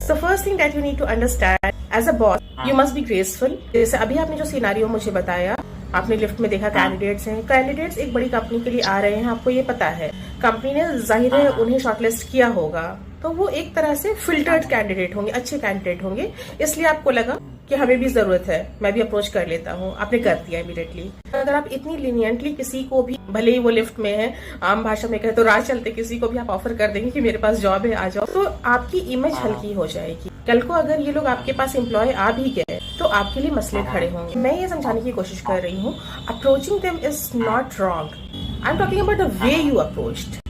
So first thing that you need to understand as a boss, you must be graceful. जैसे अभी आपने जो scenario मुझे बताया, आपने लिफ्ट में देखा कैंडिडेट्स हैं, कैंडिडेट्स एक बड़ी कंपनी के लिए आ रहे हैं, आपको ये पता है, कंपनी ने जाहिर है उन्हें शॉर्टलिस्ट किया होगा, तो वो एक तरह से फिल्टर्ड कैंडिडेट होंगे, अच्छे कैंडिडेट होंगे, इसलिए आपको लगा कि हमें भी जरूरत है, मैं भी अप्रोच कर लेता हूँ, आपने कर दिया इमीडिएटली। अगर आप इतनी लीनियंटली किसी को भी, भले ही वो लिफ्ट में है, आम भाषा में कहे तो राह चलते किसी को भी आप ऑफर कर देंगे कि मेरे पास जॉब है, आ जाओ, तो आपकी इमेज हल्की हो जाएगी। कल को अगर ये लोग आपके पास एम्प्लॉय आ भी गए तो आपके लिए मसले खड़े होंगे। मैं ये समझाने की कोशिश कर रही हूँ, approaching them is not wrong, I am talking about the way you approached.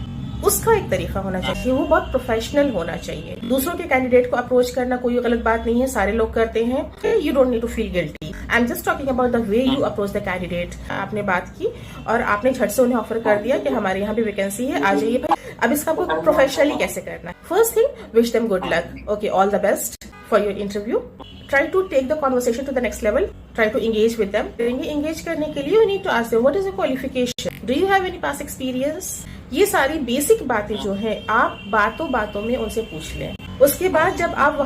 उसका एक तरीका होना चाहिए, वो बहुत प्रोफेशनल होना चाहिए। दूसरों के कैंडिडेट को अप्रोच करना कोई गलत बात नहीं है, सारे लोग करते हैं, you don't need to feel guilty. I am just talking about the way you approach the candidate. आपने बात की और आपने झट से उन्हें ऑफर कर दिया कि हमारे यहाँ भी वैकेंसी है, आ जाइए भाई। अब इसका आपको प्रोफेशनली कैसे करना है? First thing, wish them good luck, okay, all the best for your interview. Try to take the conversation to the next level. Try to engage with them. Engage करने के लिए you need to ask them what is your qualification? Do you have any past experience? ये सारी basic बातें जो है आप बातों बातों में उनसे पूछ लें। उसके बाद जब आप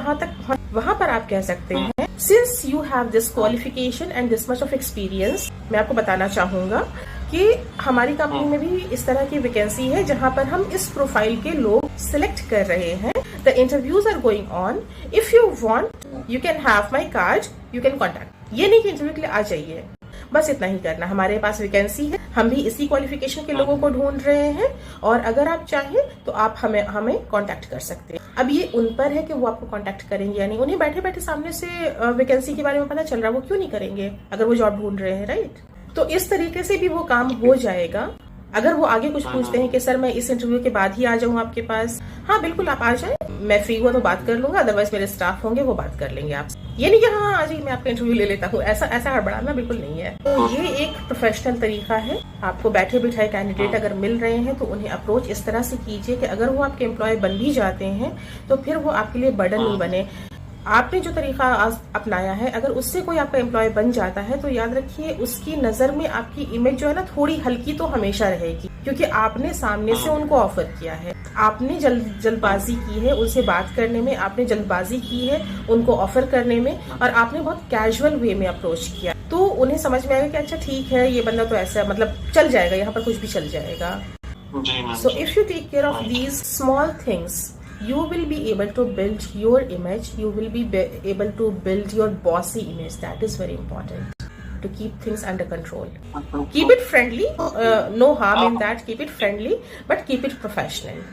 वहाँ पर आप कह सकते हैं since you have this qualification and this much of experience, मैं आपको बताना चाहूंगा कि हमारी कंपनी में भी इस तरह की वैकेंसी है जहाँ पर हम इस प्रोफाइल के लोग सिलेक्ट कर रहे हैं। The interviews are going on. If you want, you can have my card. You can contact. ये नहीं कि इंटरव्यू के लिए आ जाइए, बस इतना ही करना। हमारे पास वैकेंसी है, हम भी इसी क्वालिफिकेशन के लोगों को ढूंढ रहे हैं, और अगर आप चाहें तो आप हमें कांटेक्ट कर सकते हैं। अब ये उन पर है कि वो आपको कांटेक्ट करेंगे या नहीं। उन्हें बैठे बैठे सामने से वैकेंसी के बारे में पता चल रहा है, वो क्यों नहीं करेंगे अगर वो जॉब ढूंढ रहे हैं, राइट? तो इस तरीके से भी वो काम हो जाएगा। अगर वो आगे कुछ पूछते हैं कि सर मैं इस इंटरव्यू के बाद ही आ जाऊं आपके पास, हाँ बिल्कुल आप आ जाएं, मैं फ्री हुआ तो बात कर लूंगा, अदरवाइज मेरे स्टाफ होंगे वो बात कर लेंगे आपसे। ये नहीं कि हाँ आ जाइए मैं आपका इंटरव्यू ले लेता हूँ, ऐसा हड़बड़ाना बिल्कुल नहीं है। तो ये एक प्रोफेशनल तरीका है। आपको बैठे बिठाए कैंडिडेट अगर मिल रहे हैं तो उन्हें अप्रोच इस तरह से कीजिए कि अगर वो आपके एम्प्लॉय बन भी जाते हैं तो फिर वो आपके लिए बर्डन नहीं बने। आपने जो तरीका अपनाया है, अगर उससे कोई आपका एम्प्लॉय बन जाता है तो याद रखिए उसकी नजर में आपकी इमेज जो है ना थोड़ी हल्की तो हमेशा रहेगी, क्योंकि आपने सामने से उनको ऑफर किया है, आपने जल्दबाजी की है उनसे बात करने में, आपने जल्दबाजी की है उनको ऑफर करने में, और आपने बहुत कैजुअल वे में अप्रोच किया, तो उन्हें समझ में आएगा कि अच्छा ठीक है ये बंदा तो ऐसा मतलब चल जाएगा, यहाँ पर कुछ भी चल जाएगा। So if you take care of these small things, you will be able to build your image, you will be able to build your bossy image. That is very important, to keep things under control. Keep it friendly, no harm in that, keep it friendly, but keep it professional.